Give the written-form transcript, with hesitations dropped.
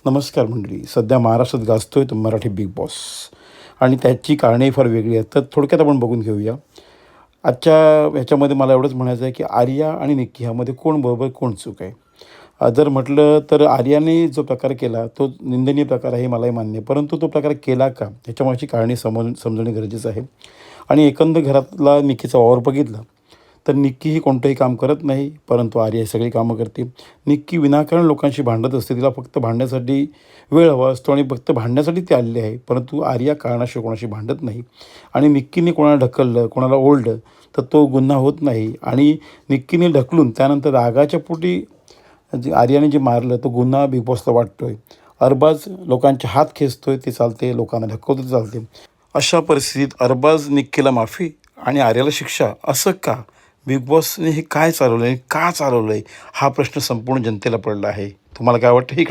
नमस्कार मंडळी. सध्या महाराष्ट्रात गाजतोय तो मराठी बिग बॉस आणि त्याची कारणंही फार वेगळी आहेत. तर थोडक्यात आपण बघून घेऊया. आजच्या ह्याच्यामध्ये मला एवढंच म्हणायचं आहे, की आर्या आणि निक्की ह्यामध्ये कोण बरोबर कोण चूक आहे. जर म्हटलं तर आर्याने जो प्रकार केला तो निंदनीय प्रकार आहे हे मलाही मान्य आहे. परंतु तो प्रकार केला का? ह्याच्यामागची कारणे समजणे गरजेचं आहे. आणि एकंदर घरातला निक्कीचा वावर बघितला तर निक्की ही कोणतंही काम करत नाही, परंतु आर्या ही सगळी कामं करते. निक्की विनाकारण लोकांशी भांडत असते. तिला फक्त भांडण्यासाठी वेळ हवा असतो आणि फक्त भांडण्यासाठी ती आलेली आहे. परंतु आर्या कारणाशिवाय कोणाशी भांडत नाही. आणि निक्कीने कोणाला ढकललं, कोणाला ओढलं तर तो गुन्हा होत नाही. आणि निक्कीने ढकलून त्यानंतर रागाच्या पोटी आर्याने जे मारलं तो गुन्हा बिग बॉसला वाटतोय. अरबाज लोकांचे हात खेचतोय ते चालते, लोकांना ढकलतो ते चालते. अशा परिस्थितीत अरबाज निक्कीला माफी आणि आर्याला शिक्षा, असं का? बिग बॉसने हे काय चालवलं आहे, का चालवलं आहे, हा प्रश्न संपूर्ण जनतेला पडला आहे. तुम्हाला काय वाटतं हे